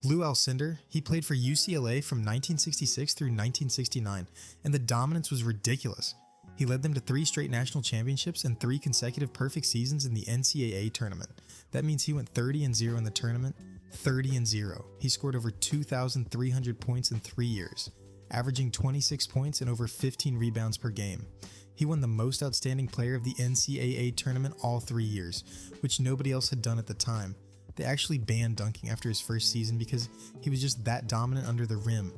Lou Alcindor, he played for UCLA from 1966 through 1969, and the dominance was ridiculous. He led them to 3 straight national championships and 3 consecutive perfect seasons in the NCAA tournament. That means he went 30-0 in the tournament, 30-0. He scored over 2,300 points in 3 years, averaging 26 points and over 15 rebounds per game. He won the most outstanding player of the NCAA tournament all 3 years, which nobody else had done at the time. They actually banned dunking after his first season because he was just that dominant under the rim.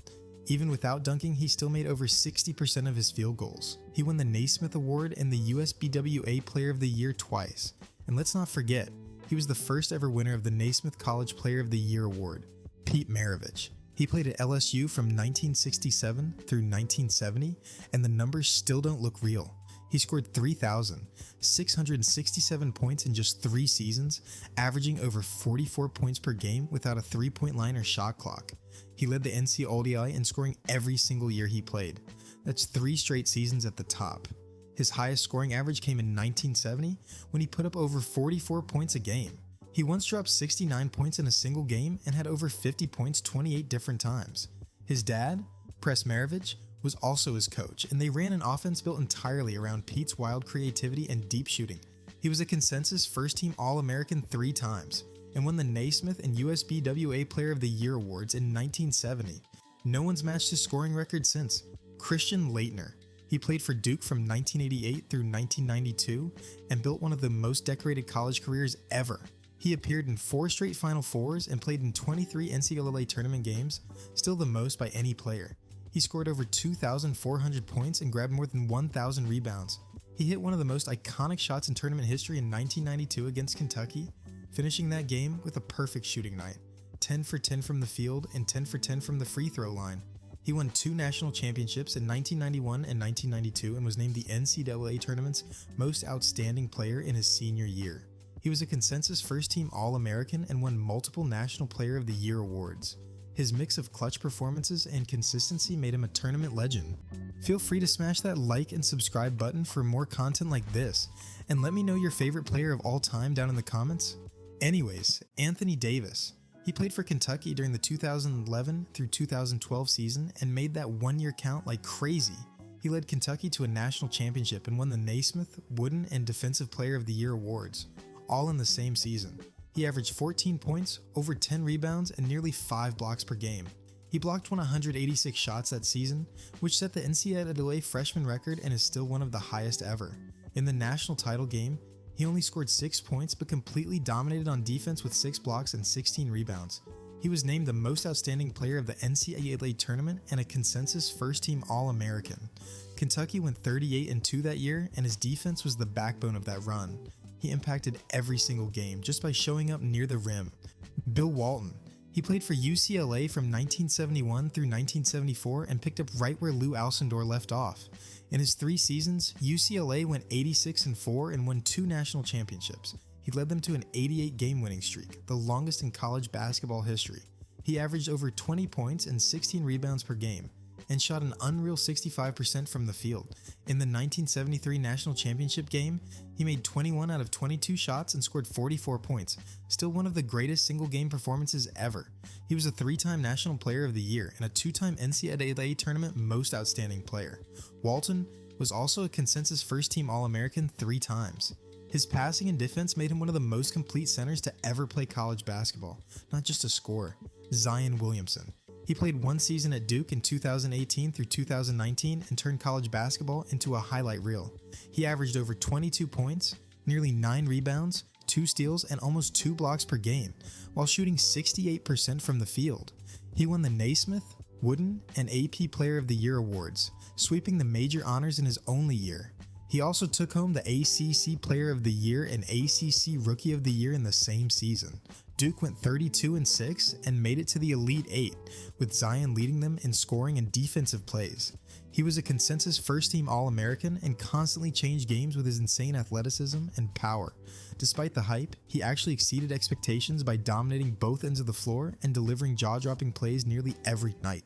Even without dunking, he still made over 60% of his field goals. He won the Naismith Award and the USBWA Player of the Year twice. And let's not forget, he was the first ever winner of the Naismith College Player of the Year Award, Pete Maravich. He played at LSU from 1967 through 1970, and the numbers still don't look real. He scored 3,667 points in just 3 seasons, averaging over 44 points per game without a 3-point line or shot clock. He led the NCAA in scoring every single year he played. That's 3 straight seasons at the top. His highest scoring average came in 1970 when he put up over 44 points a game. He once dropped 69 points in a single game and had over 50 points 28 different times. His dad, Press Maravich, was also his coach, and they ran an offense built entirely around Pete's wild creativity and deep shooting. He was a consensus first-team All-American 3 times, and won the Naismith and USBWA Player of the Year awards in 1970. No one's matched his scoring record since. Christian Laettner. He played for Duke from 1988 through 1992 and built one of the most decorated college careers ever. He appeared in 4 straight Final Fours and played in 23 NCAA tournament games, still the most by any player. He scored over 2,400 points and grabbed more than 1,000 rebounds. He hit one of the most iconic shots in tournament history in 1992 against Kentucky, finishing that game with a perfect shooting night, 10 for 10 from the field and 10 for 10 from the free throw line. He won 2 national championships in 1991 and 1992 and was named the NCAA tournament's most outstanding player in his senior year. He was a consensus first-team All-American and won multiple National Player of the Year awards. His mix of clutch performances and consistency made him a tournament legend. Feel free to smash that like and subscribe button for more content like this, and let me know your favorite player of all time down in the comments. Anyways, Anthony Davis. He played for Kentucky during the 2011 through 2012 season and made that 1-year count like crazy. He led Kentucky to a national championship and won the Naismith, Wooden, and Defensive Player of the Year awards, all in the same season. He averaged 14 points, over 10 rebounds, and nearly 5 blocks per game. He blocked 186 shots that season, which set the NCAA freshman record and is still one of the highest ever. In the national title game, he only scored 6 points but completely dominated on defense with 6 blocks and 16 rebounds. He was named the most outstanding player of the NCAA tournament and a consensus first-team All-American. Kentucky went 38-2 that year, and his defense was the backbone of that run. He impacted every single game just by showing up near the rim. Bill Walton. He played for UCLA from 1971 through 1974 and picked up right where Lou Alcindor left off. In his 3 seasons, UCLA went 86-4 and won 2 national championships. He led them to an 88-game winning streak, the longest in college basketball history. He averaged over 20 points and 16 rebounds per game, and shot an unreal 65% from the field. In the 1973 national championship game, he made 21 out of 22 shots and scored 44 points, still one of the greatest single-game performances ever. He was a 3-time National Player of the Year and a 2-time NCAA Tournament Most Outstanding Player. Walton was also a consensus first-team All-American 3 times. His passing and defense made him one of the most complete centers to ever play college basketball, not just a scorer. Zion Williamson. He played 1 season at Duke in 2018 through 2019 and turned college basketball into a highlight reel. He averaged over 22 points, nearly 9 rebounds, 2 steals, and almost 2 blocks per game, while shooting 68% from the field. He won the Naismith, Wooden, and AP Player of the Year awards, sweeping the major honors in his only year. He also took home the ACC Player of the Year and ACC Rookie of the Year in the same season. Duke went 32-6 and made it to the Elite 8, with Zion leading them in scoring and defensive plays. He was a consensus first-team All-American and constantly changed games with his insane athleticism and power. Despite the hype, he actually exceeded expectations by dominating both ends of the floor and delivering jaw-dropping plays nearly every night.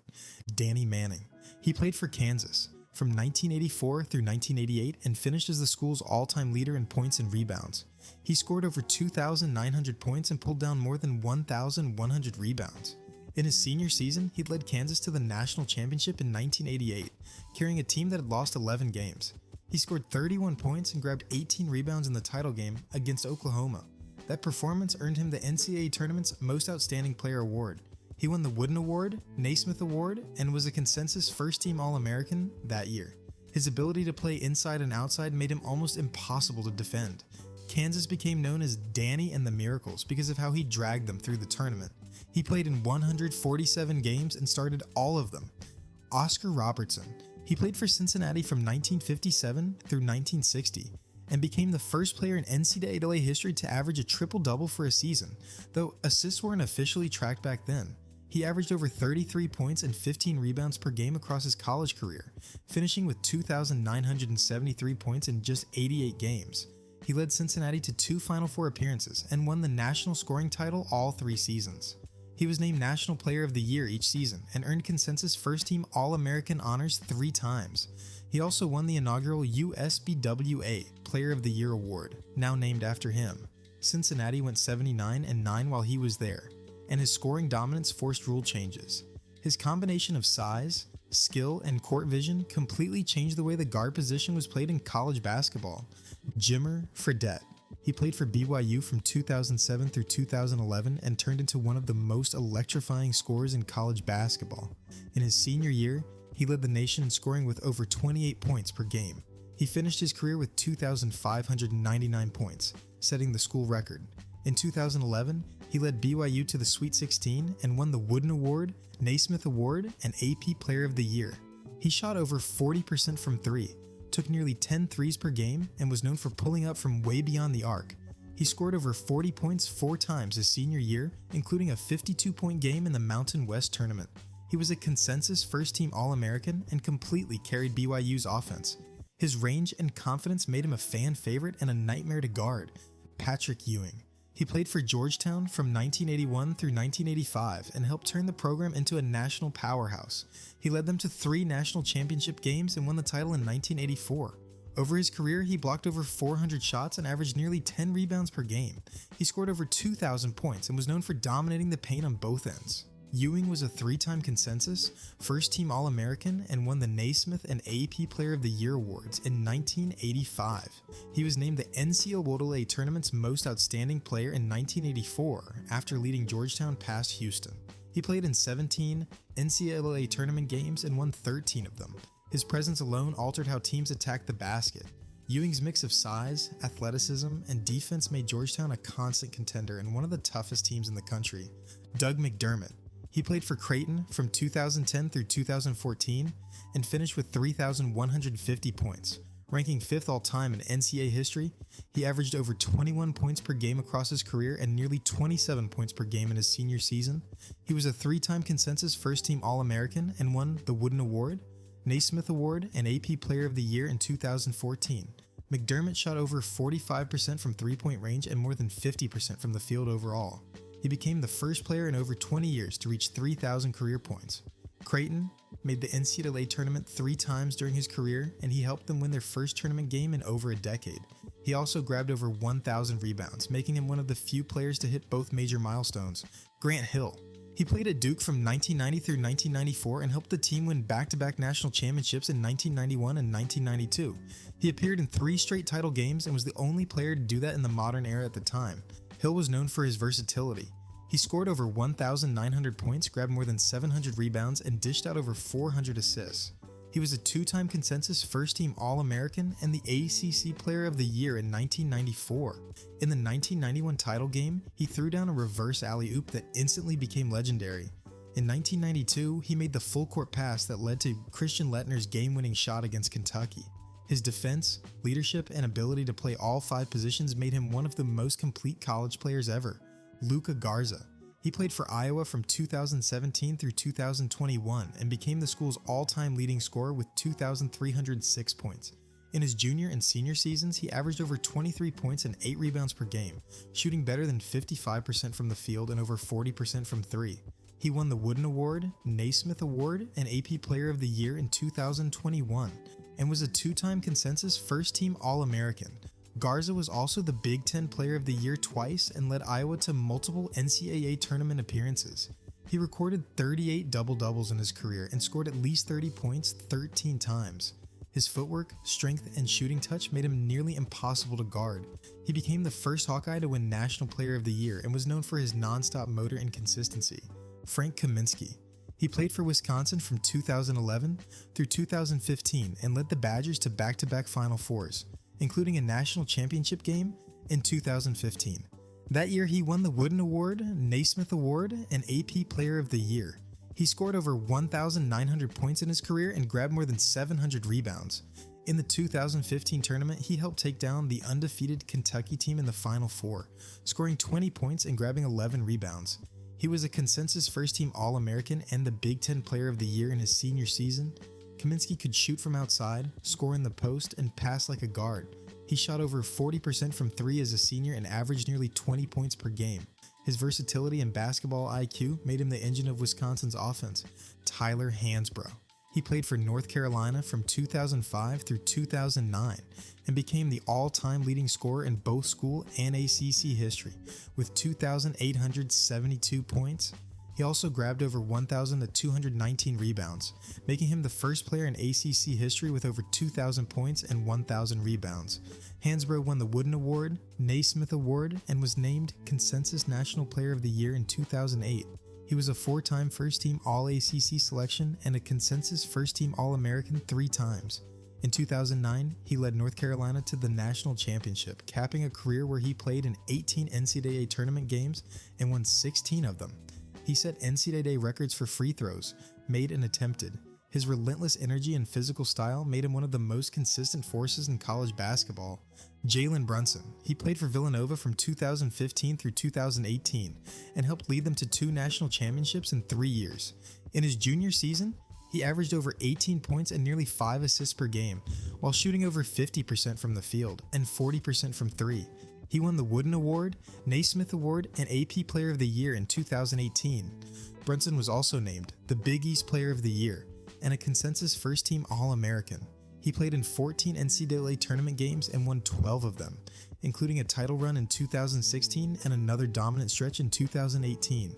Danny Manning. He played for Kansas from 1984 through 1988 and finished as the school's all-time leader in points and rebounds. He scored over 2,900 points and pulled down more than 1,100 rebounds. In his senior season, he led Kansas to the national championship in 1988, carrying a team that had lost 11 games. He scored 31 points and grabbed 18 rebounds in the title game against Oklahoma. That performance earned him the NCAA tournament's Most Outstanding Player award. He won the Wooden Award, Naismith Award, and was a consensus first-team All-American that year. His ability to play inside and outside made him almost impossible to defend. Kansas became known as Danny and the Miracles because of how he dragged them through the tournament. He played in 147 games and started all of them. Oscar Robertson. He played for Cincinnati from 1957 through 1960 and became the first player in NCAA history to average a triple-double for a season, though assists weren't officially tracked back then. He averaged over 33 points and 15 rebounds per game across his college career, finishing with 2,973 points in just 88 games. He led Cincinnati to 2 Final Four appearances and won the national scoring title all 3 seasons. He was named National Player of the Year each season and earned consensus first-team All-American honors 3 times. He also won the inaugural USBWA Player of the Year award, now named after him. Cincinnati went 79-9 while he was there, and his scoring dominance forced rule changes. His combination of size, skill, and court vision completely changed the way the guard position was played in college basketball. Jimmer Fredette. He played for BYU from 2007 through 2011 and turned into one of the most electrifying scorers in college basketball. In his senior year, he led the nation in scoring with over 28 points per game. He finished his career with 2,599 points, setting the school record. In 2011, he led BYU to the Sweet 16 and won the Wooden Award, Naismith Award, and AP Player of the Year. He shot over 40% from 3, took nearly 10 threes per game, and was known for pulling up from way beyond the arc. He scored over 40 points 4 times his senior year, including a 52-point game in the Mountain West tournament. He was a consensus first-team All-American and completely carried BYU's offense. His range and confidence made him a fan favorite and a nightmare to guard. Patrick Ewing. He played for Georgetown from 1981 through 1985 and helped turn the program into a national powerhouse. He led them to 3 national championship games and won the title in 1984. Over his career, he blocked over 400 shots and averaged nearly 10 rebounds per game. He scored over 2,000 points and was known for dominating the paint on both ends. Ewing was a 3-time consensus, first-team All-American, and won the Naismith and AP Player of the Year awards in 1985. He was named the NCAA tournament's Most Outstanding Player in 1984 after leading Georgetown past Houston. He played in 17 NCAA tournament games and won 13 of them. His presence alone altered how teams attacked the basket. Ewing's mix of size, athleticism, and defense made Georgetown a constant contender and one of the toughest teams in the country. Doug McDermott. He played for Creighton from 2010 through 2014 and finished with 3,150 points. Ranking 5th all-time in NCAA history, he averaged over 21 points per game across his career and nearly 27 points per game in his senior season. He was a 3-time consensus first-team All-American and won the Wooden Award, Naismith Award, and AP Player of the Year in 2014. McDermott shot over 45% from three-point range and more than 50% from the field overall. He became the first player in over 20 years to reach 3,000 career points. Creighton made the NCAA tournament 3 times during his career, and he helped them win their first tournament game in over a decade. He also grabbed over 1,000 rebounds, making him one of the few players to hit both major milestones. Grant Hill. He played at Duke from 1990 through 1994 and helped the team win back-to-back national championships in 1991 and 1992. He appeared in 3 straight title games and was the only player to do that in the modern era at the time. Hill was known for his versatility. He scored over 1,900 points, grabbed more than 700 rebounds, and dished out over 400 assists. He was a 2-time consensus first-team All-American and the ACC Player of the Year in 1994. In the 1991 title game, he threw down a reverse alley-oop that instantly became legendary. In 1992, he made the full-court pass that led to Christian Leitner's game-winning shot against Kentucky. His defense, leadership, and ability to play all 5 positions made him one of the most complete college players ever. Luka Garza. He played for Iowa from 2017 through 2021 and became the school's all-time leading scorer with 2,306 points. In his junior and senior seasons, he averaged over 23 points and 8 rebounds per game, shooting better than 55% from the field and over 40% from 3. He won the Wooden Award, Naismith Award, and AP Player of the Year in 2021, and was a 2-time consensus first-team All-American. Garza was also the Big Ten Player of the Year twice and led Iowa to multiple NCAA tournament appearances. He recorded 38 double-doubles in his career and scored at least 30 points 13 times. His footwork, strength, and shooting touch made him nearly impossible to guard. He became the first Hawkeye to win National Player of the Year and was known for his non-stop motor and consistency. Frank Kaminsky. He played for Wisconsin from 2011 through 2015 and led the Badgers to back-to-back Final Fours, including a national championship game in 2015. That year, he won the Wooden Award, Naismith Award, and AP Player of the Year. He scored over 1,900 points in his career and grabbed more than 700 rebounds. In the 2015 tournament, he helped take down the undefeated Kentucky team in the Final Four, scoring 20 points and grabbing 11 rebounds. He was a consensus first-team All-American and the Big Ten Player of the Year in his senior season. Kaminsky could shoot from outside, score in the post, and pass like a guard. He shot over 40% from three as a senior and averaged nearly 20 points per game. His versatility and basketball IQ made him the engine of Wisconsin's offense. Tyler Hansbrough. He played for North Carolina from 2005 through 2009 and became the all-time leading scorer in both school and ACC history with 2,872 points. He also grabbed over 1,219 rebounds, making him the first player in ACC history with over 2,000 points and 1,000 rebounds. Hansbrough won the Wooden Award, Naismith Award, and was named Consensus National Player of the Year in 2008. He was a four-time first-team All-ACC selection and a consensus first-team All-American 3 times. In 2009, he led North Carolina to the national championship, capping a career where he played in 18 NCAA tournament games and won 16 of them. He set NCAA records for free throws, made and attempted. His relentless energy and physical style made him one of the most consistent forces in college basketball. Jalen Brunson. He played for Villanova from 2015 through 2018 and helped lead them to 2 national championships in 3 years. In his junior season, he averaged over 18 points and nearly 5 assists per game, while shooting over 50% from the field and 40% from 3. He won the Wooden Award, Naismith Award, and AP Player of the Year in 2018. Brunson was also named the Big East Player of the Year and a consensus first-team All-American. He played in 14 NCAA tournament games and won 12 of them, including a title run in 2016 and another dominant stretch in 2018.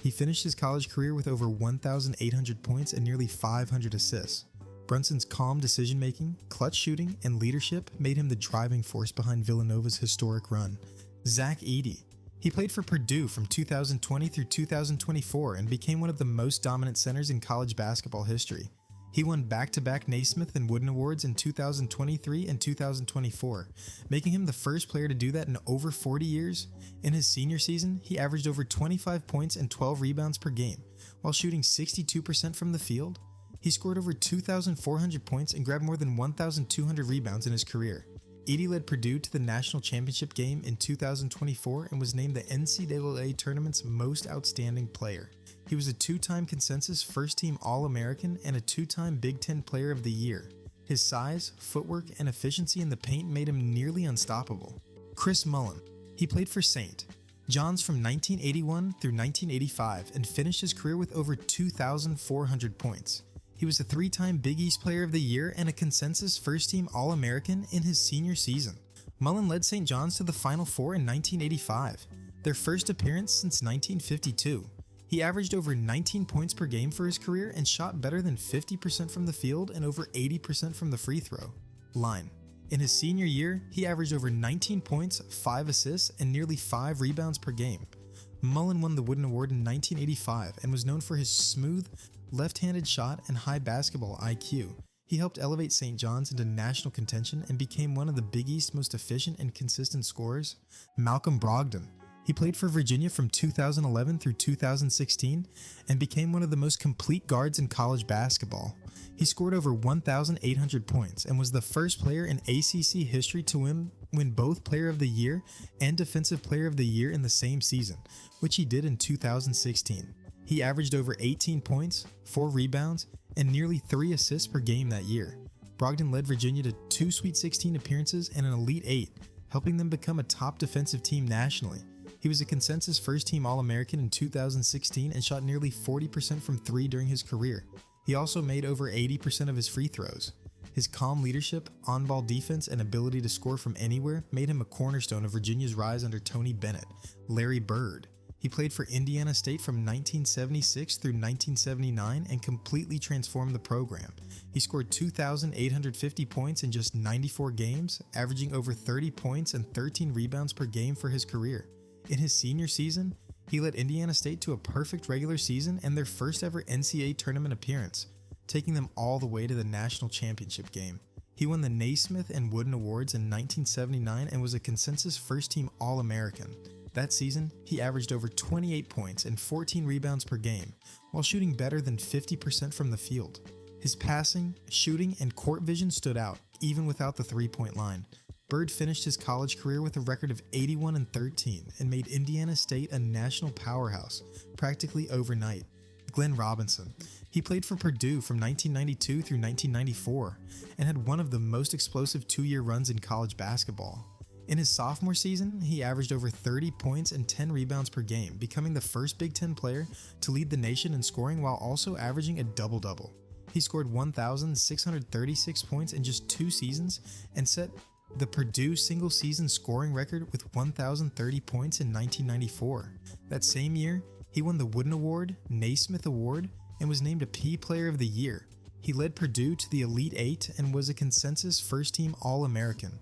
He finished his college career with over 1,800 points and nearly 500 assists. Brunson's calm decision-making, clutch shooting, and leadership made him the driving force behind Villanova's historic run. Zach Edey. He played for Purdue from 2020 through 2024 and became one of the most dominant centers in college basketball history. He won back-to-back Naismith and Wooden Awards in 2023 and 2024, making him the first player to do that in over 40 years. In his senior season, he averaged over 25 points and 12 rebounds per game, while shooting 62% from the field. He scored over 2,400 points and grabbed more than 1,200 rebounds in his career. Edey led Purdue to the national championship game in 2024 and was named the NCAA tournament's most outstanding player. He was a 2-time consensus first-team All-American and a 2-time Big Ten Player of the Year. His size, footwork, and efficiency in the paint made him nearly unstoppable. Chris Mullin. He played for St. John's from 1981 through 1985 and finished his career with over 2,400 points. He was a 3-time Big East Player of the Year and a consensus first-team All-American in his senior season. Mullin led St. John's to the Final Four in 1985, their first appearance since 1952. He averaged over 19 points per game for his career and shot better than 50% from the field and over 80% from the free throw line. In his senior year, he averaged over 19 points, 5 assists, and nearly 5 rebounds per game. Mullin won the Wooden Award in 1985 and was known for his smooth, left-handed shot and high basketball IQ. He helped elevate St. John's into national contention and became one of the Big East's most efficient and consistent scorers. Malcolm Brogdon. He played for Virginia from 2011 through 2016 and became one of the most complete guards in college basketball. He scored over 1,800 points and was the first player in ACC history to win both Player of the Year and Defensive Player of the Year in the same season, which he did in 2016. He averaged over 18 points, 4 rebounds, and nearly 3 assists per game that year. Brogdon led Virginia to 2 Sweet 16 appearances and an Elite 8, helping them become a top defensive team nationally. He was a consensus first-team All-American in 2016 and shot nearly 40% from 3 during his career. He also made over 80% of his free throws. His calm leadership, on-ball defense, and ability to score from anywhere made him a cornerstone of Virginia's rise under Tony Bennett, Larry Bird, He played for Indiana State from 1976 through 1979 and completely transformed the program. He scored 2,850 points in just 94 games, averaging over 30 points and 13 rebounds per game for his career. In his senior season, he led Indiana State to a perfect regular season and their first ever NCAA tournament appearance, taking them all the way to the national championship game. He won the Naismith and Wooden Awards in 1979 and was a consensus first-team All-American. That season, he averaged over 28 points and 14 rebounds per game, while shooting better than 50% from the field. His passing, shooting, and court vision stood out, even without the three-point line. Bird finished his college career with a record of 81-13 and made Indiana State a national powerhouse practically overnight. Glenn Robinson. He played for Purdue from 1992 through 1994 and had one of the most explosive two-year runs in college basketball. In his sophomore season, he averaged over 30 points and 10 rebounds per game, becoming the first Big Ten player to lead the nation in scoring while also averaging a double-double. He scored 1,636 points in just 2 seasons and set the Purdue single-season scoring record with 1,030 points in 1994. That same year, he won the Wooden Award, Naismith Award, and was named a P Player of the Year. He led Purdue to the Elite Eight and was a consensus first-team All-American.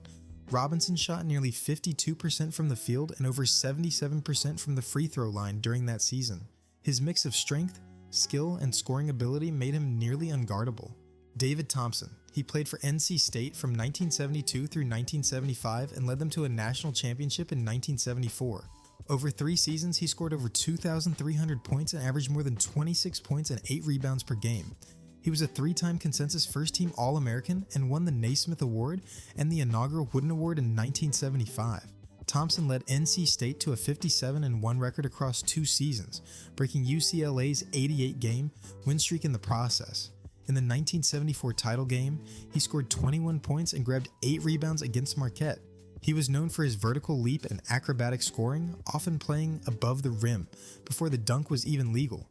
Robinson shot nearly 52% from the field and over 77% from the free throw line during that season. His mix of strength, skill, and scoring ability made him nearly unguardable. David Thompson. He played for NC State from 1972 through 1975 and led them to a national championship in 1974. Over 3 seasons, he scored over 2,300 points and averaged more than 26 points and 8 rebounds per game. He was a 3-time consensus first-team All-American and won the Naismith Award and the inaugural Wooden Award in 1975. Thompson led NC State to a 57-1 record across 2 seasons, breaking UCLA's 88-game win streak in the process. In the 1974 title game, he scored 21 points and grabbed 8 rebounds against Marquette. He was known for his vertical leap and acrobatic scoring, often playing above the rim before the dunk was even legal.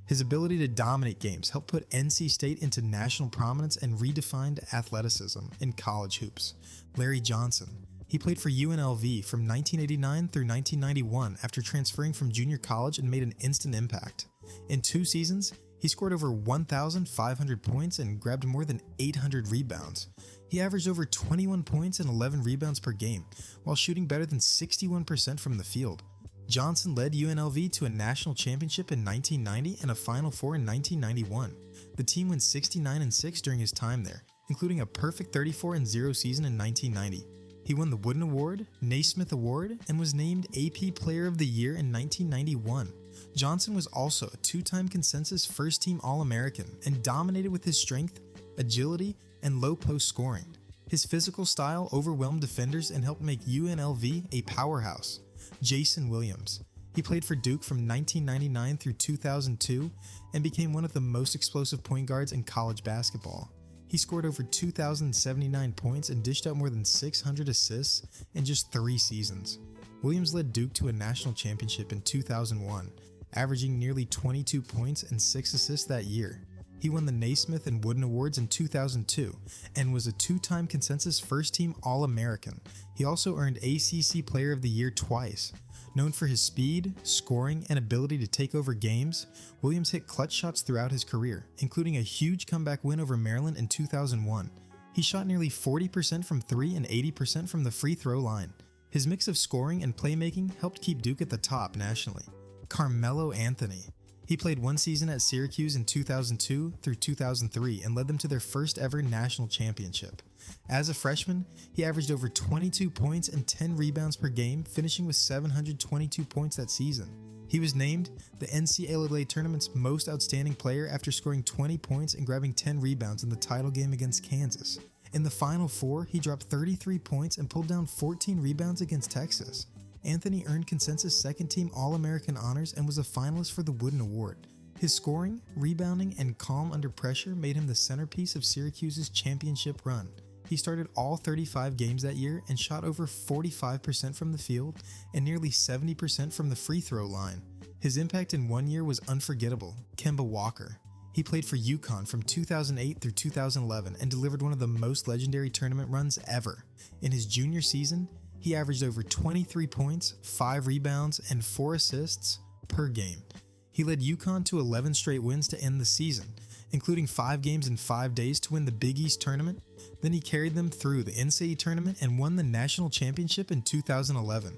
His ability to dominate games helped put NC State into national prominence and redefined athleticism in college hoops. Larry Johnson. He played for UNLV from 1989 through 1991 after transferring from junior college and made an instant impact. In 2 seasons, he scored over 1,500 points and grabbed more than 800 rebounds. He averaged over 21 points and 11 rebounds per game, while shooting better than 61% from the field. Johnson led UNLV to a national championship in 1990 and a Final Four in 1991. The team went 69-6 during his time there, including a perfect 34-0 season in 1990. He won the Wooden Award, Naismith Award, and was named AP Player of the Year in 1991. Johnson was also a 2-time consensus first-team All-American and dominated with his strength, agility, and low-post scoring. His physical style overwhelmed defenders and helped make UNLV a powerhouse. Jason Williams. He played for Duke from 1999 through 2002 and became one of the most explosive point guards in college basketball. He scored over 2,079 points and dished out more than 600 assists in just 3 seasons. Williams led Duke to a national championship in 2001, averaging nearly 22 points and 6 assists that year. He won the Naismith and Wooden Awards in 2002 and was a 2-time consensus first-team All-American. He also earned ACC Player of the Year twice. Known for his speed, scoring, and ability to take over games, Williams hit clutch shots throughout his career, including a huge comeback win over Maryland in 2001. He shot nearly 40% from 3 and 80% from the free throw line. His mix of scoring and playmaking helped keep Duke at the top nationally. Carmelo Anthony. He played 1 season at Syracuse in 2002 through 2003 and led them to their first ever national championship. As a freshman, he averaged over 22 points and 10 rebounds per game, finishing with 722 points that season. He was named the NCAA tournament's most outstanding player after scoring 20 points and grabbing 10 rebounds in the title game against Kansas. In the Final Four, he dropped 33 points and pulled down 14 rebounds against Texas. Anthony earned consensus second-team All-American honors and was a finalist for the Wooden Award. His scoring, rebounding, and calm under pressure made him the centerpiece of Syracuse's championship run. He started all 35 games that year and shot over 45% from the field and nearly 70% from the free throw line. His impact in 1 year was unforgettable. Kemba Walker. He played for UConn from 2008 through 2011 and delivered one of the most legendary tournament runs ever. In his junior season, he averaged over 23 points, 5 rebounds, and 4 assists, per game. He led UConn to 11 straight wins to end the season, including 5 games in 5 days to win the Big East tournament. Then he carried them through the NCAA tournament and won the national championship in 2011.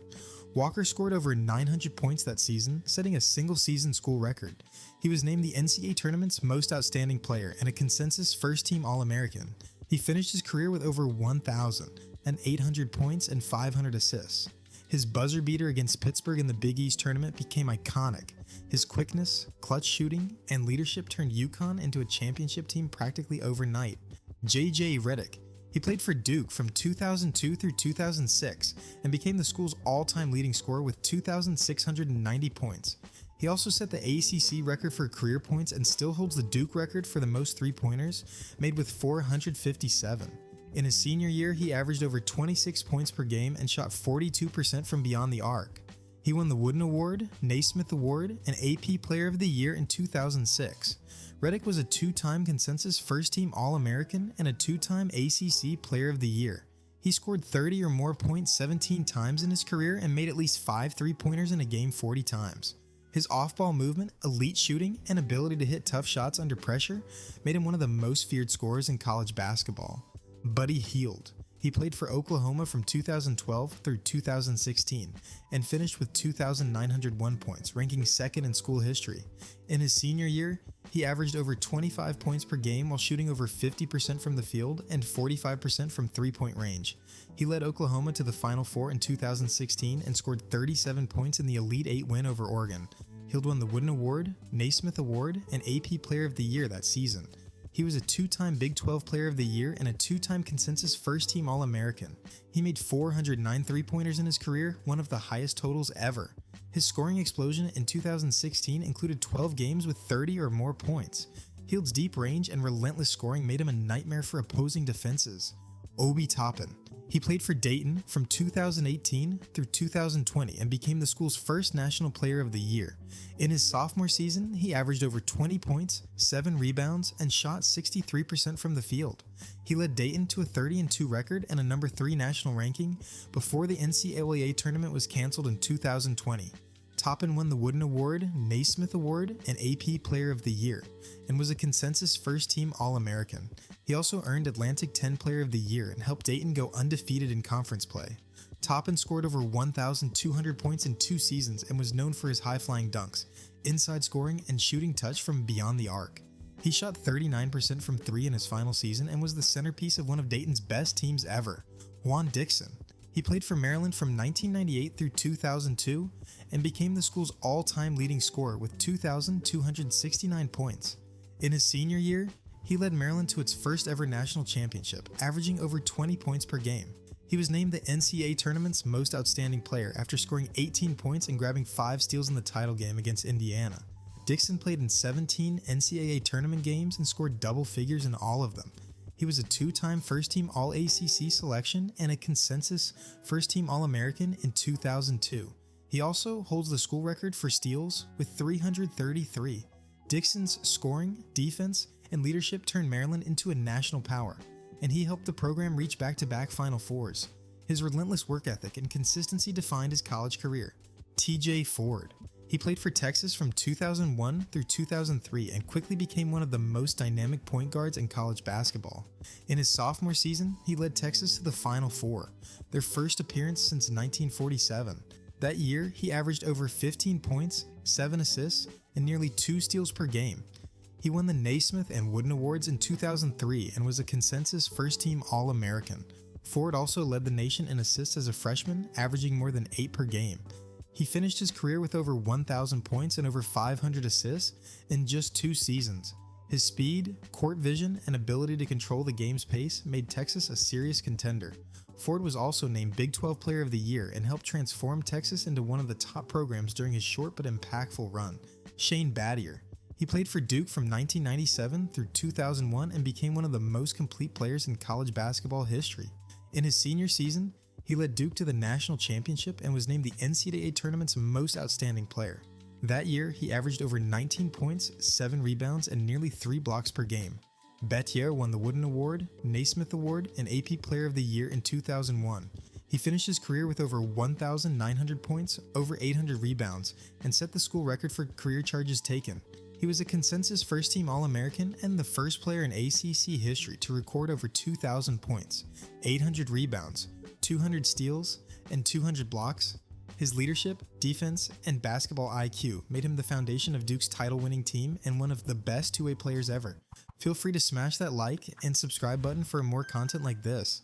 Walker scored over 900 points that season, setting a single-season school record. He was named the NCAA tournament's most outstanding player and a consensus first-team All-American. He finished his career with over 1,800 points and 500 assists. His buzzer beater against Pittsburgh in the Big East tournament became iconic. His quickness, clutch shooting, and leadership turned UConn into a championship team practically overnight. J.J. Redick. He played for Duke from 2002 through 2006 and became the school's all-time leading scorer with 2,690 points. He also set the ACC record for career points and still holds the Duke record for the most three-pointers, made with 457. In his senior year, he averaged over 26 points per game and shot 42% from beyond the arc. He won the Wooden Award, Naismith Award, and AP Player of the Year in 2006. Redick was a 2-time consensus first-team All-American and a 2-time ACC Player of the Year. He scored 30 or more points 17 times in his career and made at least 5 three-pointers in a game 40 times. His off-ball movement, elite shooting, and ability to hit tough shots under pressure made him one of the most feared scorers in college basketball. Buddy Hield. He played for Oklahoma from 2012 through 2016 and finished with 2,901 points, ranking second in school history. In his senior year, he averaged over 25 points per game while shooting over 50% from the field and 45% from three-point range. He led Oklahoma to the Final Four in 2016 and scored 37 points in the Elite 8 win over Oregon. Hield won the Wooden Award, Naismith Award, and AP Player of the Year that season. He was a 2-time Big 12 Player of the Year and a 2-time consensus first-team All-American. He made 409 three-pointers in his career, one of the highest totals ever. His scoring explosion in 2016 included 12 games with 30 or more points. Hield's deep range and relentless scoring made him a nightmare for opposing defenses. Obi Toppin. He played for Dayton from 2018 through 2020 and became the school's first National Player of the Year. In his sophomore season, he averaged over 20 points, 7 rebounds, and shot 63% from the field. He led Dayton to a 30-2 record and a number 3 national ranking before the NCAA tournament was canceled in 2020. Toppin won the Wooden Award, Naismith Award, and AP Player of the Year, and was a consensus first-team All-American. He also earned Atlantic 10 Player of the Year and helped Dayton go undefeated in conference play. Toppin scored over 1,200 points in 2 seasons and was known for his high-flying dunks, inside scoring, and shooting touch from beyond the arc. He shot 39% from 3 in his final season and was the centerpiece of one of Dayton's best teams ever, Juan Dixon. He played for Maryland from 1998 through 2002 and became the school's all-time leading scorer with 2,269 points. In his senior year, he led Maryland to its first ever national championship, averaging over 20 points per game. He was named the NCAA tournament's most outstanding player after scoring 18 points and grabbing 5 steals in the title game against Indiana. Dixon played in 17 NCAA tournament games and scored double figures in all of them. He was a 2-time first-team All-ACC selection and a consensus first-team All-American in 2002. He also holds the school record for steals with 333. Dixon's scoring, defense, and leadership turned Maryland into a national power, and he helped the program reach back-to-back Final Fours. His relentless work ethic and consistency defined his college career. TJ Ford. He played for Texas from 2001 through 2003 and quickly became one of the most dynamic point guards in college basketball. In his sophomore season, he led Texas to the Final Four, their first appearance since 1947. That year, he averaged over 15 points, 7 assists, and nearly 2 steals per game. He won the Naismith and Wooden Awards in 2003 and was a consensus first-team All-American. Ford also led the nation in assists as a freshman, averaging more than 8 per game. He finished his career with over 1,000 points and over 500 assists in just 2 seasons. His speed, court vision, and ability to control the game's pace made Texas a serious contender. Ford was also named Big 12 Player of the Year and helped transform Texas into one of the top programs during his short but impactful run. Shane Battier. He played for Duke from 1997 through 2001 and became one of the most complete players in college basketball history. In his senior season, he led Duke to the national championship and was named the NCAA tournament's most outstanding player. That year, he averaged over 19 points, 7 rebounds, and nearly 3 blocks per game. Battier won the Wooden Award, Naismith Award, and AP Player of the Year in 2001. He finished his career with over 1,900 points, over 800 rebounds, and set the school record for career charges taken. He was a consensus first-team All-American and the first player in ACC history to record over 2,000 points, 800 rebounds, 200 steals, and 200 blocks. His leadership, defense, and basketball IQ made him the foundation of Duke's title-winning team and one of the best two-way players ever. Feel free to smash that like and subscribe button for more content like this.